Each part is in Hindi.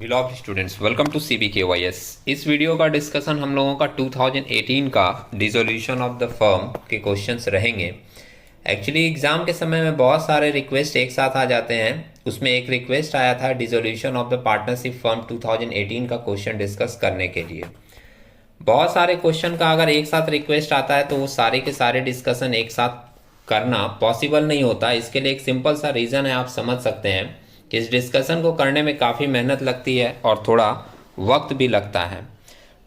बिलॉव स्टूडेंट्स, वेलकम टू CBKYS। इस वीडियो का डिस्कशन हम लोगों का 2018 का डिसोल्यूशन ऑफ द फर्म के क्वेश्चंस रहेंगे। एक्चुअली एग्जाम के समय में बहुत सारे रिक्वेस्ट एक साथ आ जाते हैं। उसमें एक रिक्वेस्ट आया था dissolution of the partnership firm 2018 का क्वेश्चन डिस्कस करने के लिए। बहुत सारे क्वेश्चन का अगर एक साथ रिक्वेस्ट आता है तो वो सारे के सारे डिस्कशन एक साथ करना पॉसिबल नहीं होता। इसके लिए एक सिंपल सा रीज़न है, आप समझ सकते हैं कि इस डिस्कशन को करने में काफ़ी मेहनत लगती है और थोड़ा वक्त भी लगता है।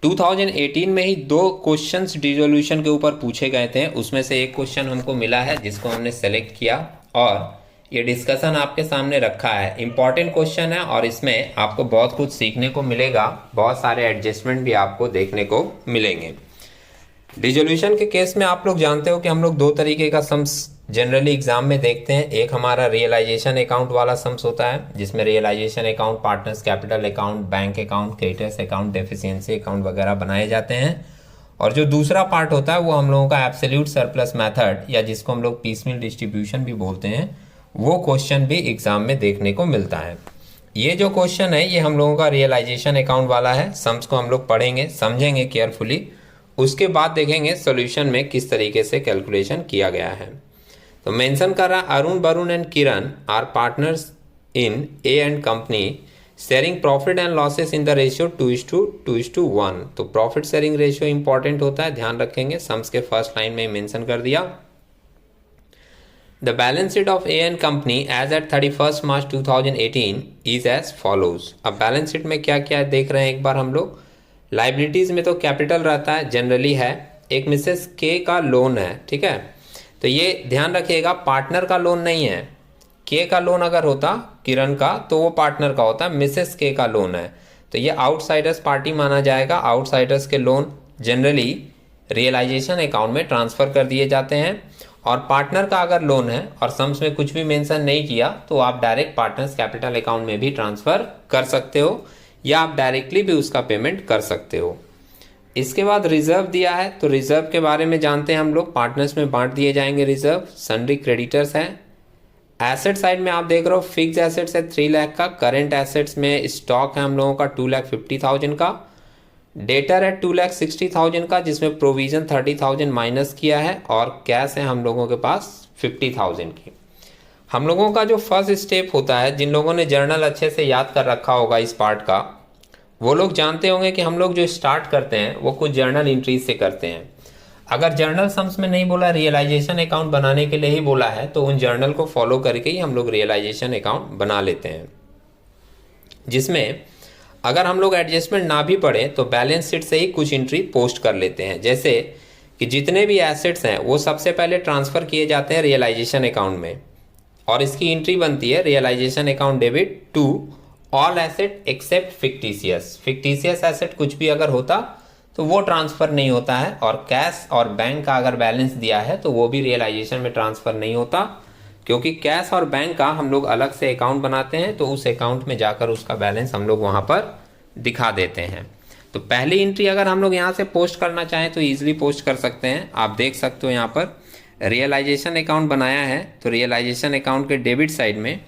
2018 में ही 2 क्वेश्चंस डिसोल्यूशन के ऊपर पूछे गए थे। उसमें से एक क्वेश्चन हमको मिला है जिसको हमने सेलेक्ट किया और ये डिस्कशन आपके सामने रखा है। इंपॉर्टेंट क्वेश्चन है और इसमें आपको बहुत कुछ सीखने को मिलेगा, बहुत सारे एडजस्टमेंट भी आपको देखने को मिलेंगे। डिसोल्यूशन के केस में आप लोग जानते हो कि हम लोग 2 तरीके का सम्स जनरली एग्जाम में देखते हैं। एक हमारा रियलाइजेशन अकाउंट वाला सम्स होता है जिसमें realisation account, partners capital account, bank account, creditors account, deficiency account वगैरह बनाए जाते हैं। और जो दूसरा पार्ट होता है वो हम लोगों का एब्सोल्यूट सरप्लस मेथड या जिसको हम लोग पीसमील डिस्ट्रीब्यूशन भी बोलते हैं, वो क्वेश्चन भी एग्जाम में देखने को मिलता है। ये जो क्वेश्चन है ये हम लोगों का रियलाइजेशन अकाउंट वाला है। सम्स को हम लोग पढ़ेंगे, समझेंगे केयरफुली, उसके बाद देखेंगे सॉल्यूशन में किस तरीके से कैलकुलेशन किया गया है। तो मेंशन कर रहा Arun, Varun and Kiran are partners in A and company sharing profit and losses in the ratio 2:1। तो प्रॉफिट शेयरिंग रेशियो इंपॉर्टेंट होता है, ध्यान रखेंगे। सम्स के फर्स्ट लाइन में मेंशन कर दिया। The balance sheet of A and company as at 31 March 2018 is as follows. अब बैलेंस शीट में क्या क्या देख रहे हैं एक बार हम लोग। लाइबिलिटीज में तो कैपिटल रहता है, जनरली है। एक मिसेस के का लोन है, ठीक है। तो ये ध्यान रखिएगा, पार्टनर का लोन नहीं है। के का लोन अगर होता किरण का तो वो पार्टनर का होता, मिसेस के का लोन है तो ये आउटसाइडर्स पार्टी माना जाएगा। आउटसाइडर्स के लोन जनरली रियलाइजेशन अकाउंट में ट्रांसफर कर दिए जाते हैं। और पार्टनर का अगर लोन है और सम्स में कुछ भी मेंशन नहीं किया तो आप डायरेक्ट पार्टनर्स कैपिटल अकाउंट में भी ट्रांसफर कर सकते हो या आप डायरेक्टली भी उसका पेमेंट कर सकते हो। इसके बाद रिजर्व दिया है, तो रिजर्व के बारे में जानते हैं हम लोग। पार्टनर्स में बांट दिए जाएंगे रिजर्व। सन्ड्री क्रेडिटर्स है। एसेट साइड में आप देख रहे हो फिक्स एसेट्स है 3 लाख का। करेंट एसेट्स में स्टॉक है हम लोगों का 2,50,000 का। डेटर है 2,60,000 का जिसमें प्रोविजन 30,000 माइनस किया है और कैश है हम लोगों के पास 50,000 की। हम लोगों का जो फर्स्ट स्टेप होता है, जिन लोगों ने जर्नल अच्छे से याद कर रखा होगा इस पार्ट का, वो लोग जानते होंगे कि हम लोग जो स्टार्ट करते हैं वो कुछ जर्नल एंट्रीज से करते हैं। अगर जर्नल सम्स में नहीं बोला, रियलाइजेशन अकाउंट बनाने के लिए ही बोला है, तो उन जर्नल को फॉलो करके ही हम लोग रियलाइजेशन अकाउंट बना लेते हैं। जिसमें अगर हम लोग एडजस्टमेंट ना भी पढ़े तो बैलेंस शीट से ही कुछ एंट्री पोस्ट कर लेते हैं। जैसे कि जितने भी एसेट्स हैं वो सबसे पहले ट्रांसफर किए जाते हैं रियलाइजेशन अकाउंट में और इसकी एंट्री बनती है realisation account debit to all asset except fictitious. Fictitious asset कुछ भी अगर होता तो वो ट्रांसफर नहीं होता है। और कैश और बैंक का अगर बैलेंस दिया है तो वो भी रियलाइजेशन में ट्रांसफर नहीं होता, क्योंकि कैश और बैंक का हम लोग अलग से अकाउंट बनाते हैं तो उस अकाउंट में जाकर उसका बैलेंस हम लोग वहाँ पर दिखा देते हैं। तो पहली एंट्री अगर हम लोग यहाँ से पोस्ट करना चाहें तो ईजिली पोस्ट कर सकते हैं। आप देख सकते हो यहाँ पर रियलाइजेशन अकाउंट बनाया है तो रियलाइजेशन अकाउंट के डेबिट साइड में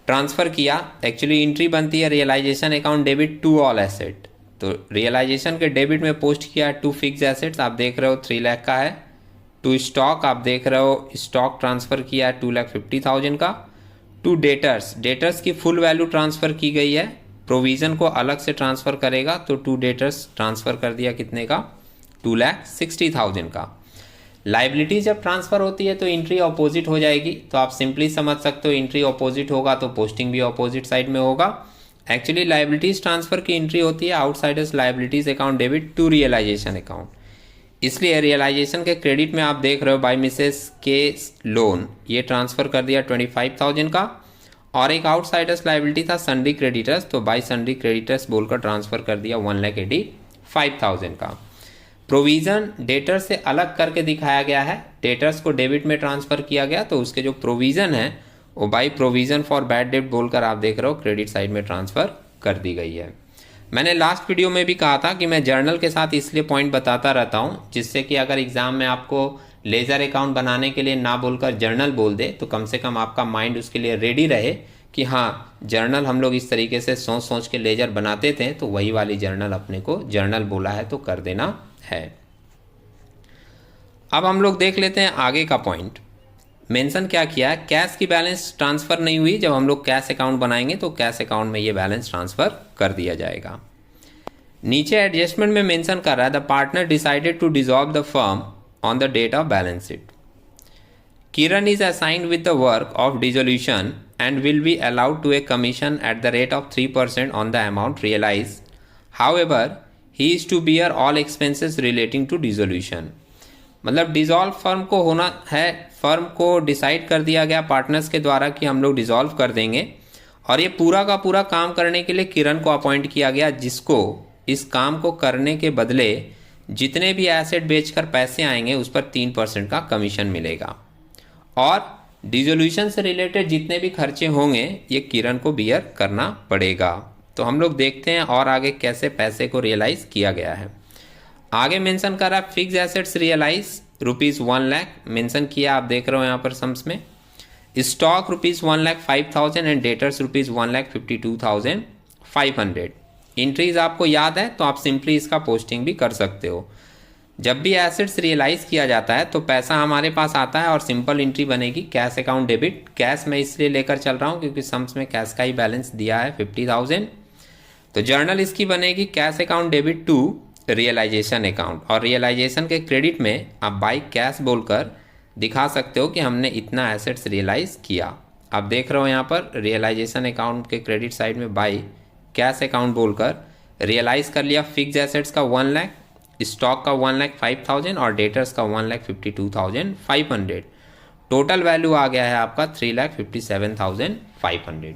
ट्रांसफ़र किया। एक्चुअली एंट्री बनती है realisation account debit to all asset. तो रियलाइजेशन के डेबिट में पोस्ट किया टू फिक्स एसेट्स, आप देख रहे हो 3 लाख का है। टू स्टॉक आप देख रहे हो स्टॉक ट्रांसफ़र किया है 2,50,000 का। टू डेटर्स, डेटर्स की फुल वैल्यू ट्रांसफ़र की गई है। प्रोविज़न को अलग से ट्रांसफ़र करेगा तो टू डेटर्स ट्रांसफ़र कर दिया कितने का, 2,60,000 का। लाइबिलिटी जब ट्रांसफर होती है तो एंट्री अपोजिट हो जाएगी। तो आप सिंपली समझ सकते हो एंट्री अपोजिट होगा तो पोस्टिंग भी अपोजिट साइड में होगा। एक्चुअली लाइबिलिटीज ट्रांसफर की एंट्री होती है outsiders liabilities account debit to realisation account. इसलिए रियलाइजेशन के क्रेडिट में आप देख रहे हो बाय मिसेस के लोन, ये ट्रांसफर कर दिया 25,000 का। और एक आउटसाइडर्स लाइबिलिटी था सन्ड्री क्रेडिटर्स, तो बाय सन्ड्री क्रेडिटर्स बोलकर ट्रांसफर कर दिया 1,85,000 का। प्रोविज़न डेटर से अलग करके दिखाया गया है। डेटर्स को डेबिट में ट्रांसफ़र किया गया तो उसके जो प्रोविज़न है वो by provision for bad debt बोलकर आप देख रहे हो क्रेडिट साइड में ट्रांसफ़र कर दी गई है। मैंने लास्ट वीडियो में भी कहा था कि मैं जर्नल के साथ इसलिए पॉइंट बताता रहता हूँ जिससे कि अगर एग्ज़ाम में आपको लेजर अकाउंट बनाने के लिए ना बोलकर जर्नल बोल दे तो कम से कम आपका माइंड उसके लिए रेडी रहे कि हाँ जर्नल हम लोग इस तरीके से सोच सोच के लेजर बनाते थे, तो वही वाली जर्नल अपने को जर्नल बोला है तो कर देना है। अब हम लोग देख लेते हैं आगे का पॉइंट। मेंशन क्या किया है, कैश की बैलेंस ट्रांसफ़र नहीं हुई। जब हम लोग कैश अकाउंट बनाएंगे तो कैश अकाउंट में ये बैलेंस ट्रांसफ़र कर दिया जाएगा। नीचे एडजस्टमेंट में मेंशन कर रहा है, the partner decided to dissolve the firm on the date of balance sheet. Kiran is assigned with the work of dissolution and will be allowed to a commission at the rate of 3% on the amount realized. However, he is to bear all expenses relating to dissolution. मतलब डिज़ोल्व फर्म को होना है, फर्म को डिसाइड कर दिया गया पार्टनर्स के द्वारा कि हम लोग डिज़ोल्व कर देंगे, और ये पूरा का पूरा काम करने के लिए किरण को अपॉइंट किया गया, जिसको इस काम को करने के बदले जितने भी एसेट बेचकर पैसे आएंगे उस पर 3% का कमीशन मिलेगा, और डिसोल्यूशन से रिलेटेड जितने भी खर्चे होंगे ये किरण को बियर करना पड़ेगा। तो हम लोग देखते हैं और आगे कैसे पैसे को रियलाइज़ किया गया है। आगे मेंशन करा फिक्स एसेट्स रियलाइज ₹1,00,000 मेंशन किया, आप देख रहे हो यहाँ पर सम्स में। Stock ₹1,05,000 and debtors ₹1,52,500। इंट्रीज आपको याद है तो आप सिंपली इसका पोस्टिंग भी कर सकते हो। जब भी एसेट्स रियलाइज किया जाता है तो पैसा हमारे पास आता है और सिंपल एंट्री बनेगी कैश अकाउंट डेबिट। कैश मैं इसलिए लेकर चल रहा हूँ क्योंकि सम्स में कैश का ही बैलेंस दिया है 50,000। तो जर्नल इसकी बनेगी cash account debit to realisation account, और रियलाइजेशन के क्रेडिट में आप बाई कैश बोलकर दिखा सकते हो कि हमने इतना एसेट्स रियलाइज किया। आप देख रहे हो यहाँ पर रियलाइजेशन अकाउंट के क्रेडिट साइड में बाई कैश अकाउंट बोलकर रियलाइज कर लिया फिक्स एसेट्स का 1,00,000, स्टॉक का 1,05,000 और डेटर्स का 1,52,500। टोटल वैल्यू आ गया है आपका 3,57,500।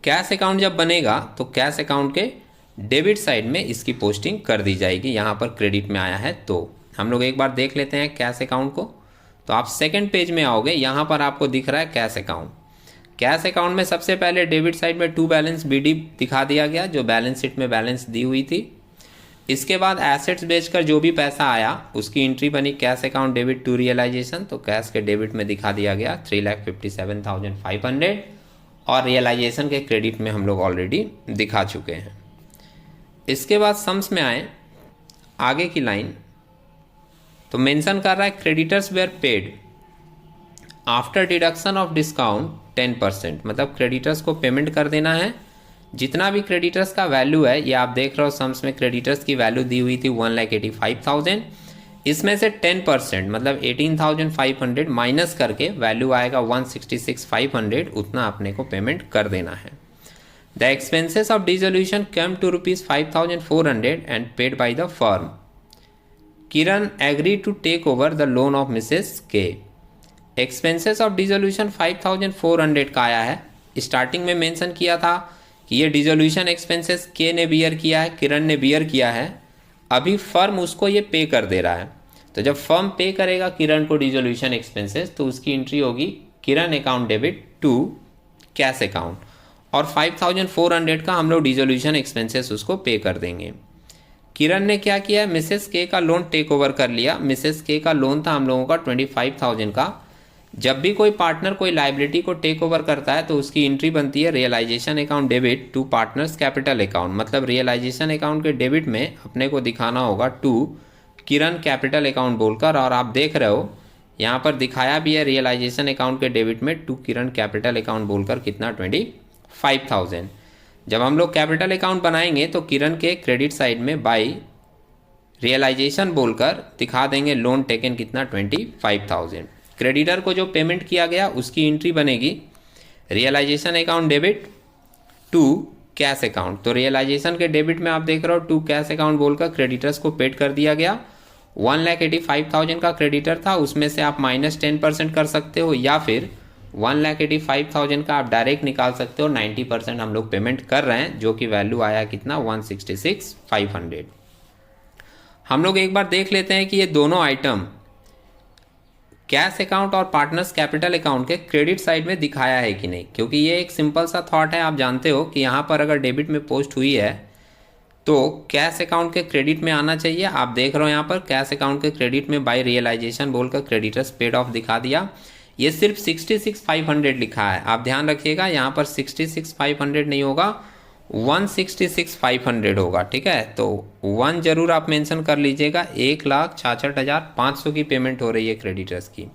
कैश अकाउंट जब बनेगा तो कैश अकाउंट के डेबिट साइड में इसकी पोस्टिंग कर दी जाएगी। यहाँ पर क्रेडिट में आया है तो हम लोग एक बार देख लेते हैं कैश अकाउंट को। तो आप सेकंड पेज में आओगे, यहाँ पर आपको दिख रहा है कैश अकाउंट। कैश अकाउंट में सबसे पहले डेबिट साइड में टू बैलेंस BD दिखा दिया गया, जो बैलेंस शीट में बैलेंस दी हुई थी। इसके बाद एसेट्स बेचकर जो भी पैसा आया उसकी एंट्री बनी cash account debit to realisation, तो कैश के डेबिट में दिखा दिया गया 3,57,500, और रियलाइजेशन के क्रेडिट में हम लोग ऑलरेडी दिखा चुके हैं। इसके बाद सम्स में आए आगे की लाइन, तो मेंशन कर रहा है creditors were paid after deduction of discount 10%, मतलब क्रेडिटर्स को पेमेंट कर देना है। जितना भी क्रेडिटर्स का वैल्यू है, ये आप देख रहे हो सम्स में क्रेडिटर्स की वैल्यू दी हुई थी 1,85,000, इसमें से 10% मतलब 18,500 माइनस करके वैल्यू आएगा 166,500, उतना अपने को पेमेंट कर देना है। The expenses of dissolution come to ₹5,400 and paid by the firm. Kiran agree to take over the loan of Mrs K. Expenses of dissolution 5,400 का आया है। स्टार्टिंग में मेंशन किया था कि ये डिसोल्यूशन एक्सपेंसेस के ने बियर किया है, किरण ने बियर किया है। अभी फर्म उसको ये पे कर दे रहा है, तो जब फर्म पे करेगा किरण को डिसोल्यूशन एक्सपेंसेस तो उसकी एंट्री होगी Kiran account debit to cash account, और 5,400 का हम लोग डिसोल्यूशन एक्सपेंसेस उसको पे कर देंगे। किरण ने क्या किया, मिसेस के का लोन टेक ओवर कर लिया। मिसेस के का लोन था हम लोगों का 25,000 का। जब भी कोई पार्टनर कोई लाइबिलिटी को टेक ओवर करता है तो उसकी एंट्री बनती है realisation account debit to partners capital account, मतलब रियलाइजेशन अकाउंट के डेबिट में अपने को दिखाना होगा टू किरण कैपिटल अकाउंट बोलकर, और आप देख रहे हो यहाँ पर दिखाया भी है रियलाइजेशन अकाउंट के डेबिट में टू किरण कैपिटल अकाउंट बोलकर कितना 25,000। जब हम लोग कैपिटल अकाउंट बनाएंगे तो किरण के क्रेडिट साइड में बाई रियलाइजेशन बोलकर दिखा देंगे लोन टेकन कितना 25,000। क्रेडिटर को जो पेमेंट किया गया उसकी एंट्री बनेगी realisation account debit to cash account. तो रियलाइजेशन के डेबिट में आप देख रहे हो टू कैश अकाउंट बोलकर क्रेडिटर्स को पेड कर दिया गया। 1,85,000 का क्रेडिटर था, उसमें से आप माइनस 10% कर सकते हो, या फिर 1,85,000 का आप डायरेक्ट निकाल सकते हो। 90% हम लोग पेमेंट कर रहे हैं, जो कि वैल्यू आया कितना 166,500। हम लोग एक बार देख लेते हैं कि ये दोनों आइटम कैश अकाउंट और पार्टनर्स कैपिटल अकाउंट के क्रेडिट साइड में दिखाया है कि नहीं, क्योंकि ये एक सिंपल सा थॉट है। आप जानते हो कि यहाँ पर अगर डेबिट में पोस्ट हुई है तो कैश अकाउंट के क्रेडिट में आना चाहिए। आप देख रहे हो यहाँ पर कैश अकाउंट के क्रेडिट में बाय रियलाइजेशन बोलकर क्रेडिटर्स पेड ऑफ दिखा दिया। ये सिर्फ 66,500 लिखा है, आप ध्यान रखिएगा यहाँ पर 66,500 नहीं होगा, 166,500 होगा, ठीक है। तो 1 जरूर आप मेंशन कर लीजिएगा। 1,66,500 की पेमेंट हो रही है क्रेडिटर्स की।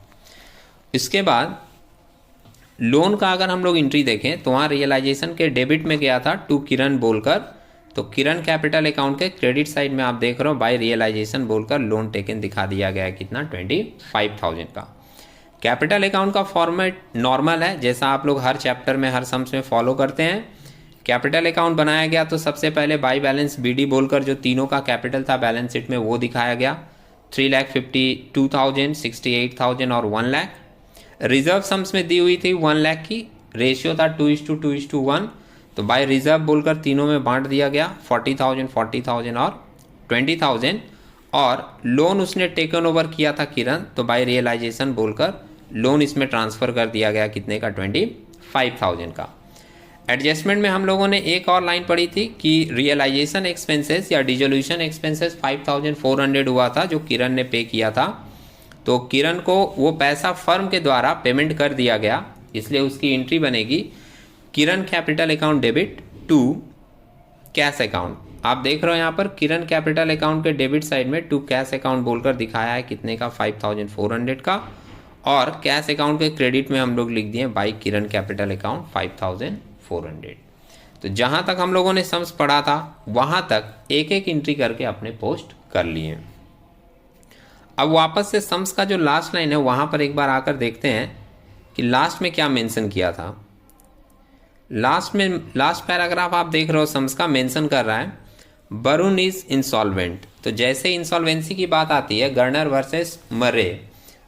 इसके बाद लोन का अगर हम लोग एंट्री देखें तो वहाँ रियलाइजेशन के डेबिट में गया था टू किरण बोलकर, तो किरण कैपिटल अकाउंट के क्रेडिट साइड में आप देख रहे हो बाय रियलाइजेशन बोलकर लोन टेकन दिखा दिया गया है, कितना 25,000 का। कैपिटल अकाउंट का फॉर्मेट नॉर्मल है, जैसा आप लोग हर चैप्टर में हर सम्स में फॉलो करते हैं। कैपिटल अकाउंट बनाया गया तो सबसे पहले बाई बैलेंस बीडी बोलकर जो तीनों का कैपिटल था बैलेंस शीट में वो दिखाया गया, 3,52,000, 68,000 और 1 लाख। रिजर्व सम्स में दी हुई थी 1 लाख की, रेशियो था 2:2:1, तो बाय रिजर्व बोलकर तीनों में बांट दिया गया 40,000, 40,000 और 20,000। और लोन उसने टेकन ओवर किया था किरण, तो बाय रियलाइजेशन बोलकर लोन इसमें ट्रांसफ़र कर दिया गया, कितने का 25,000 का। एडजस्टमेंट में हम लोगों ने एक और लाइन पढ़ी थी कि रियलाइजेशन एक्सपेंसेस या डिसोल्यूशन एक्सपेंसेस 5,400 हुआ था जो किरण ने पे किया था, तो किरण को वो पैसा फर्म के द्वारा पेमेंट कर दिया गया, इसलिए उसकी एंट्री बनेगी Kiran capital account debit to cash account. आप देख रहे हो यहाँ पर किरण कैपिटल अकाउंट के डेबिट साइड में टू कैश अकाउंट बोलकर दिखाया है, कितने का 5,400 का, और कैश अकाउंट के क्रेडिट में हम लोग लिख दिए बाई किरण कैपिटल अकाउंट 5,400। तो जहाँ तक हम लोगों ने सम्स पढ़ा था वहाँ तक एक एक एंट्री करके अपने पोस्ट कर लिए। अब वापस से सम्स का जो लास्ट लाइन है वहाँ पर एक बार आकर देखते हैं कि लास्ट में क्या मेंशन किया था। लास्ट पैराग्राफ आप देख रहे हो सम्स का मेंशन कर रहा है वरुण इज इंसॉल्वेंट। तो जैसे इंसॉल्वेंसी की बात आती है, गार्नर वर्सेस मरे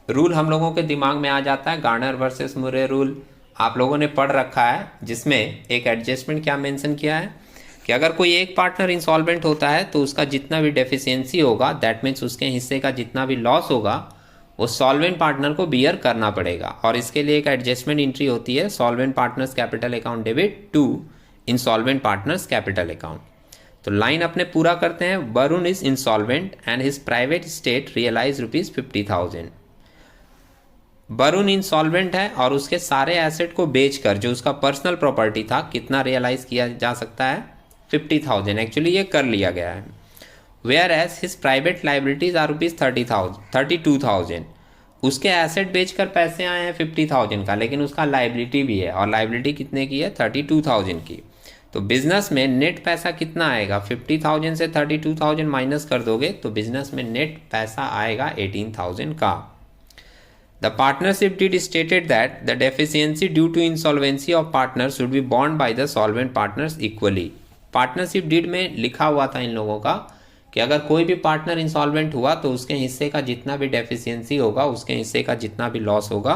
रूल हम लोगों के दिमाग में आ जाता है। गार्नर वर्सेस मरे रूल आप लोगों ने पढ़ रखा है, जिसमें एक एडजस्टमेंट क्या मेंशन किया है कि अगर कोई एक पार्टनर इंसॉल्वेंट होता है तो उसका जितना भी डेफिशिएंसी होगा, दैट मीन्स उसके हिस्से का जितना भी लॉस होगा वो सॉल्वेंट पार्टनर को बियर करना पड़ेगा। और इसके लिए एक एडजस्टमेंट एंट्री होती है solvent partners capital account debit to insolvent partners capital account. तो लाइन अपने पूरा करते हैं, Varun is insolvent and his private state realise ₹50,000। Varun insolvent है और उसके सारे एसेट को बेचकर जो उसका पर्सनल प्रॉपर्टी था कितना रियलाइज किया जा सकता है 50,000। एक्चुअली ये कर लिया गया है। Whereas his private liabilities are ₹32,000। उसके एसेट बेचकर पैसे आए हैं 50,000 का, लेकिन उसका लाइबिलिटी भी है और लाइबिलिटी कितने की है 32,000 की। तो बिजनेस में नेट पैसा कितना आएगा, 50,000 से 32,000 माइनस कर दोगे तो बिजनेस में नेट पैसा आएगा 18,000 का। The partnership deed stated that the deficiency due to insolvency of partners should be borne by the solvent partners equally। Partnership deed में लिखा हुआ था इन लोगों का कि अगर कोई भी पार्टनर इंसॉल्वेंट हुआ तो उसके हिस्से का जितना भी डेफिशिएंसी होगा, उसके हिस्से का जितना भी लॉस होगा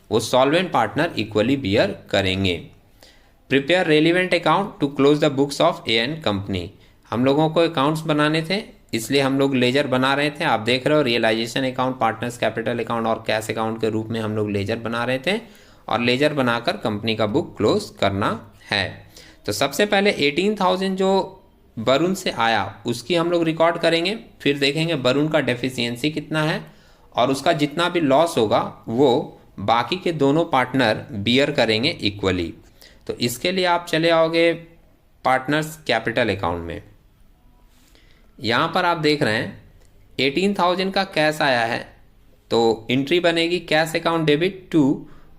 वो सॉल्वेंट पार्टनर इक्वली बियर करेंगे। Prepare relevant account to close the books of A N. Company. हम लोगों को अकाउंट्स बनाने थे इसलिए हम लोग लेजर बना रहे थे। आप देख रहे हो realisation account, partners capital account और कैश अकाउंट के रूप में हम लोग लेजर बना रहे थे और लेजर बनाकर कंपनी का बुक क्लोज करना है। तो सबसे पहले 18,000 जो वरुण से आया उसकी हम लोग रिकॉर्ड करेंगे, फिर देखेंगे वरुण का डेफिशिएंसी कितना है और उसका जितना भी लॉस होगा वो बाकी के दोनों पार्टनर बियर करेंगे इक्वली। तो इसके लिए आप चले आओगे पार्टनर्स कैपिटल अकाउंट में। यहाँ पर आप देख रहे हैं 18,000 का कैश आया है, तो एंट्री बनेगी cash account debit to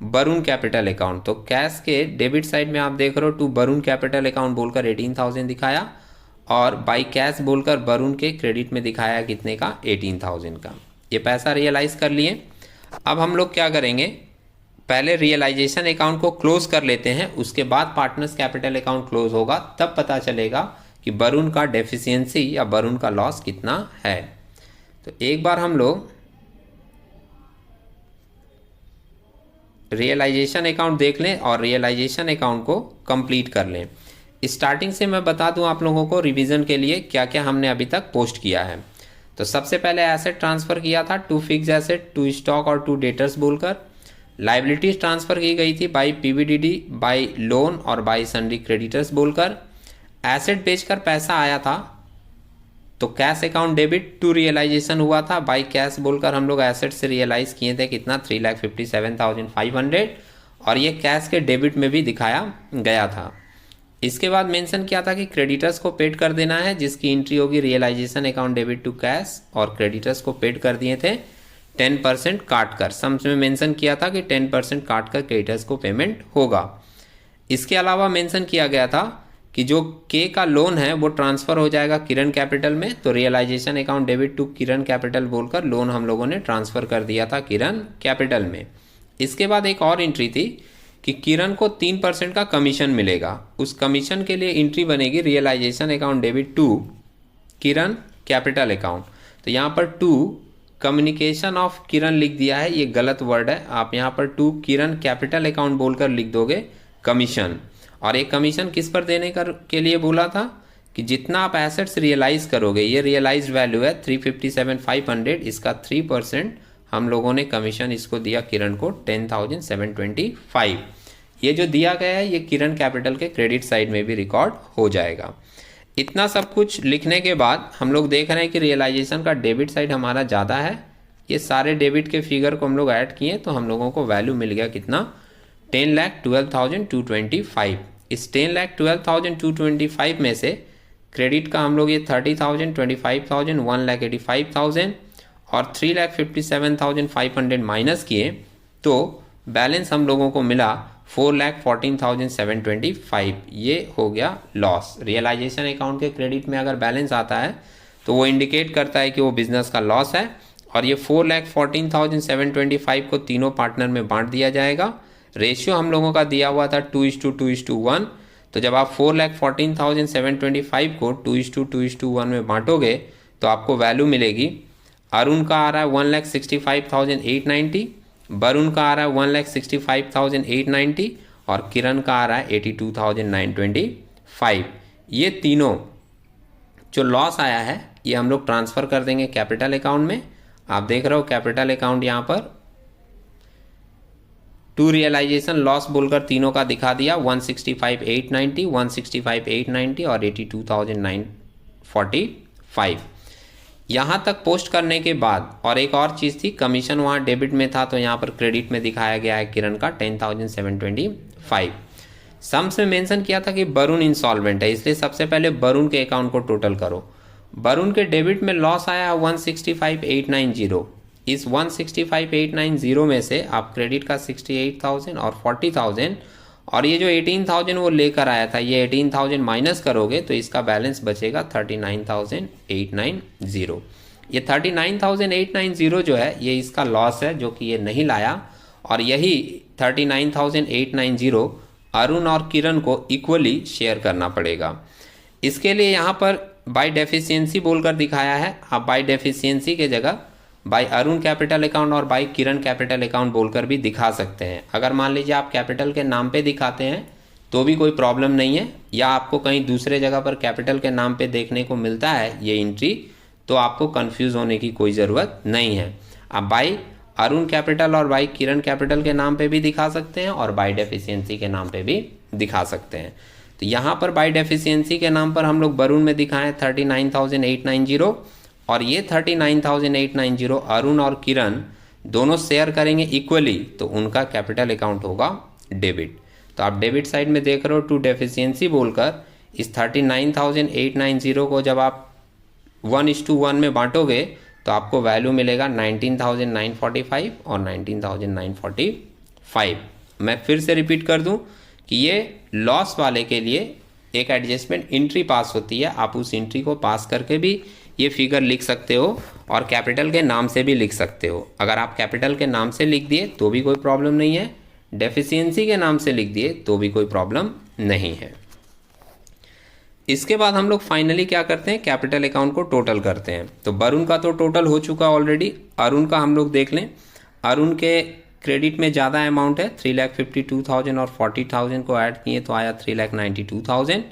Varun capital account. तो कैश के डेबिट साइड में आप देख रहे हो टू वरुण कैपिटल अकाउंट बोलकर 18,000 दिखाया और बाई कैश बोलकर वरुण के क्रेडिट में दिखाया कितने का 18,000 का। ये पैसा रियलाइज कर लिए। अब हम लोग क्या करेंगे, पहले रियलाइजेशन अकाउंट को क्लोज कर लेते हैं, उसके बाद पार्टनर्स कैपिटल अकाउंट क्लोज होगा, तब पता चलेगा कि वरुण का डेफिशिएंसी या वरुण का लॉस कितना है। तो एक बार हम लोग रियलाइजेशन अकाउंट देख लें और रियलाइजेशन अकाउंट को कंप्लीट कर लें। स्टार्टिंग से मैं बता दूं आप लोगों को रिवीजन के लिए क्या क्या हमने अभी तक पोस्ट किया है। तो सबसे पहले एसेट ट्रांसफ़र किया था to fix asset, to stock और टू डेटर्स बोलकर। लाइबिलिटीज ट्रांसफ़र की गई थी बाई पीवीडीडी, बाई लोन और बाई सन्ड्री क्रेडिटर्स बोलकर। एसेट बेचकर पैसा आया था तो cash account debit to realisation हुआ था, बाई कैश बोलकर हम लोग एसेट से रियलाइज किए थे कितना 3,57,500, और ये कैश के डेबिट में भी दिखाया गया था। इसके बाद मेंशन किया था कि क्रेडिटर्स को पेड कर देना है, जिसकी एंट्री होगी realisation account debit to cash, और क्रेडिटर्स को पेड कर दिए थे 10% काट कर। सम्स में मेंशन किया था कि 10% काट कर क्रेडिटर्स को पेमेंट होगा। इसके अलावा मेंशन किया गया था कि जो के का लोन है वो ट्रांसफ़र हो जाएगा किरण कैपिटल में, तो realisation account debit to Kiran capital बोलकर लोन हम लोगों ने ट्रांसफ़र कर दिया था किरण कैपिटल में। इसके बाद एक और एंट्री थी कि किरण को 3% का कमीशन मिलेगा, उस कमीशन के लिए एंट्री बनेगी realisation account debit to Kiran capital account. तो यहाँ पर टू कम्युनिकेशन ऑफ किरण लिख दिया है, ये गलत वर्ड है, आप यहाँ पर टू किरण कैपिटल अकाउंट बोलकर लिख दोगे कमीशन। और एक कमीशन किस पर देने के लिए बोला था कि जितना आप एसेट्स रियलाइज करोगे, ये रियलाइज्ड वैल्यू है 357,500, इसका 3% हम लोगों ने कमीशन इसको दिया किरण को 10,725। ये जो दिया गया है ये किरण कैपिटल के क्रेडिट साइड में भी रिकॉर्ड हो जाएगा। इतना सब कुछ लिखने के बाद हम लोग देख रहे हैं कि रियलाइजेशन का डेबिट साइड हमारा ज़्यादा है। ये सारे डेबिट के फिगर को हम लोग ऐड किए तो हम लोगों को वैल्यू मिल गया कितना 10,12,225। इस 10,12,225 में से क्रेडिट का हम लोग ये 30,000, 25,000, 1,85,000 और 3,57,500 माइनस किए तो बैलेंस हम लोगों को मिला 4,14,725। ये हो गया लॉस। रियलाइजेशन अकाउंट के क्रेडिट में अगर बैलेंस आता है तो वो इंडिकेट करता है कि वो बिजनेस का लॉस है, और ये 4,14,725 को तीनों पार्टनर में बांट दिया जाएगा। रेशियो हम लोगों का दिया हुआ था 2:2:1, तो जब आप 4,14,725 को 2:2:1 में बांटोगे तो आपको वैल्यू मिलेगी, अरुण का आ रहा है 1,65,890, वरुण का आ रहा है 1,65,890 और किरण का आ रहा है 82,925। ये तीनों जो लॉस आया है ये हम लोग ट्रांसफ़र कर देंगे कैपिटल अकाउंट में। आप देख रहे हो कैपिटल अकाउंट यहाँ पर टू रियलाइजेशन लॉस बोलकर तीनों का दिखा दिया 165,890, 165,890 और 82,945। यहाँ तक पोस्ट करने के बाद और एक और चीज़ थी, कमीशन वहाँ डेबिट में था तो यहाँ पर क्रेडिट में दिखाया गया है किरण का 10,725। सम्स में मेंशन किया था कि वरुण इंसॉल्वेंट है, इसलिए सबसे पहले वरुण के अकाउंट को टोटल करो। वरुण के डेबिट में लॉस आया 165,890। इस 165,890 में से आप क्रेडिट का 68,000 और 40,000 और ये जो 18,000 वो लेकर आया था, ये 18,000 माइनस करोगे तो इसका बैलेंस बचेगा 39,890। ये 39,890 जो है ये इसका लॉस है जो कि ये नहीं लाया, और यही 39,890 अरुण और किरण को इक्वली शेयर करना पड़ेगा। इसके लिए यहाँ पर बाय डेफिशिएंसी बोलकर दिखाया है, आप बाय डेफिशिएंसी के जगह बाय अरुण कैपिटल अकाउंट और बाय किरण कैपिटल अकाउंट बोलकर भी दिखा सकते हैं। अगर मान लीजिए आप कैपिटल के नाम पे दिखाते हैं तो भी कोई प्रॉब्लम नहीं है, या आपको कहीं दूसरे जगह पर कैपिटल के नाम पे देखने को मिलता है ये एंट्री, तो आपको कंफ्यूज होने की कोई ज़रूरत नहीं है। आप बाय अरुण कैपिटल और बाय किरण कैपिटल के नाम पे भी दिखा सकते हैं और बाय डेफिशिएंसी के नाम पे भी दिखा सकते हैं। तो यहाँ पर बाय डेफिशिएंसी के नाम पर हम लोग वरुण में दिखाएं 39,890 और ये 39,890 अरुण और किरण दोनों शेयर करेंगे इक्वली, तो उनका कैपिटल अकाउंट होगा डेबिट। तो आप डेबिट साइड में देख रहे हो टू डेफिशिएंसी बोलकर इस 39,890 को जब आप 1:1 में बांटोगे तो आपको वैल्यू मिलेगा 19,945 और 19,945। मैं फिर से रिपीट कर दूं कि ये लॉस वाले के लिए एक एडजस्टमेंट एंट्री पास होती है, आप उस एंट्री को पास करके भी ये फिगर लिख सकते हो और कैपिटल के नाम से भी लिख सकते हो। अगर आप कैपिटल के नाम से लिख दिए तो भी कोई प्रॉब्लम नहीं है, डेफिशिएंसी के नाम से लिख दिए तो भी कोई प्रॉब्लम नहीं है। इसके बाद हम लोग फाइनली क्या करते हैं, कैपिटल अकाउंट को टोटल करते हैं। तो वरुण का तो टोटल हो चुका ऑलरेडी, अरुण का हम लोग देख लें। अरुण के क्रेडिट में ज़्यादा अमाउंट है 3,52,000 और 40,000 को ऐड किए तो आया 3,92,000।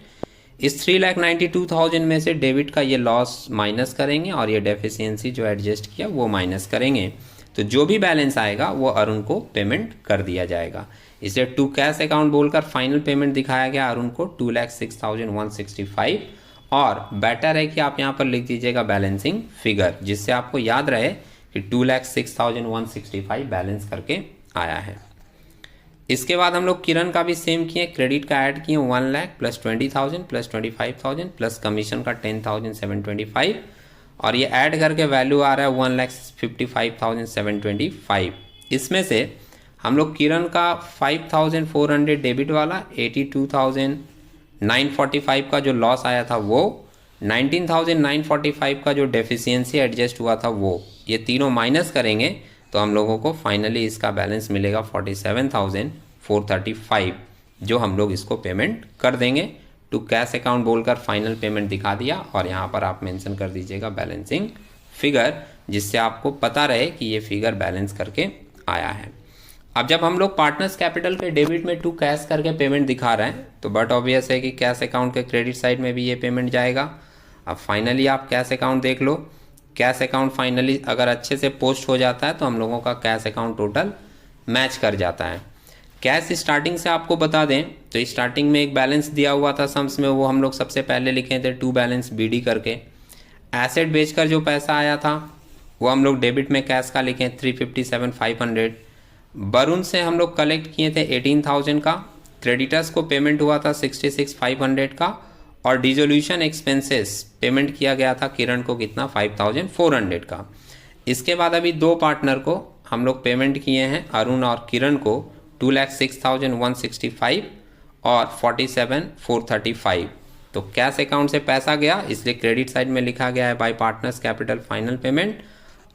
इस 3,92,000 में से डेबिट का ये लॉस माइनस करेंगे और ये डेफिशिएंसी जो एडजस्ट किया वो माइनस करेंगे, तो जो भी बैलेंस आएगा वो अरुण को पेमेंट कर दिया जाएगा। इसलिए टू कैश अकाउंट बोलकर फाइनल पेमेंट दिखाया गया अरुण को 2,06,165 और बेटर है कि आप यहाँ पर लिख दीजिएगा बैलेंसिंग फिगर, जिससे आपको याद रहे कि 2,06,165 बैलेंस करके आया है। इसके बाद हम लोग किरण का भी सेम किए, क्रेडिट का ऐड किए 1 lakh plus 20,000 plus 25,000 plus commission का 10,725 और ये ऐड करके वैल्यू आ रहा है 1,55,725। इसमें से हम लोग किरण का 5,400 डेबिट वाला, 82,945 का जो लॉस आया था वो, 19,945 का जो डेफिशिएंसी एडजस्ट हुआ था वो, ये तीनों माइनस करेंगे तो हम लोगों को फाइनली इसका बैलेंस मिलेगा 47,435, जो हम लोग इसको पेमेंट कर देंगे। टू कैश अकाउंट बोलकर फाइनल पेमेंट दिखा दिया और यहाँ पर आप मेंशन कर दीजिएगा बैलेंसिंग फिगर, जिससे आपको पता रहे कि ये फिगर बैलेंस करके आया है। अब जब हम लोग पार्टनर्स कैपिटल के डेबिट में टू कैश करके पेमेंट दिखा रहे हैं तो बट ऑब्वियस है कि कैश अकाउंट के क्रेडिट साइड में भी ये पेमेंट जाएगा। अब फाइनली आप कैश अकाउंट देख लो, कैश अकाउंट फाइनली अगर अच्छे से पोस्ट हो जाता है तो हम लोगों का कैश अकाउंट टोटल मैच कर जाता है। कैश स्टार्टिंग से आपको बता दें तो स्टार्टिंग में एक बैलेंस दिया हुआ था सम्स में, वो हम लोग सबसे पहले लिखे थे टू बैलेंस बीडी करके। एसेट बेचकर जो पैसा आया था वो हम लोग डेबिट में कैश का लिखे 357,500। वरुण से हम लोग कलेक्ट किए थे 18,000 का, क्रेडिटर्स को पेमेंट हुआ था 66,500 का और डिसोल्यूशन एक्सपेंसेस पेमेंट किया गया था किरण को कितना 5,400 का। इसके बाद अभी दो पार्टनर को हम लोग पेमेंट किए हैं, अरुण और किरण को 2,06,165 और 47,435। तो कैश अकाउंट से पैसा गया इसलिए क्रेडिट साइड में लिखा गया है bye partners capital final payment.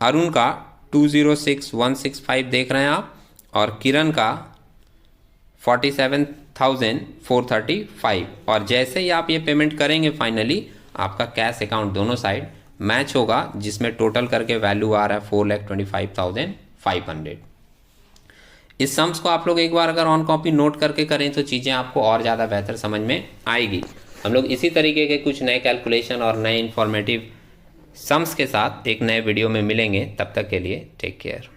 Arun का 206,165 देख रहे हैं आप और किरण का 47,435। और जैसे ही आप ये पेमेंट करेंगे फाइनली आपका कैश अकाउंट दोनों साइड मैच होगा, जिसमें टोटल करके वैल्यू आ रहा है 4,25,500। इस सम्स को आप लोग एक बार अगर ऑन कॉपी नोट करके करें तो चीज़ें आपको और ज़्यादा बेहतर समझ में आएगी। हम लोग इसी तरीके के कुछ नए कैलकुलेशन और नए इन्फॉर्मेटिव सम्स के साथ एक नए वीडियो में मिलेंगे। तब तक के लिए टेक केयर।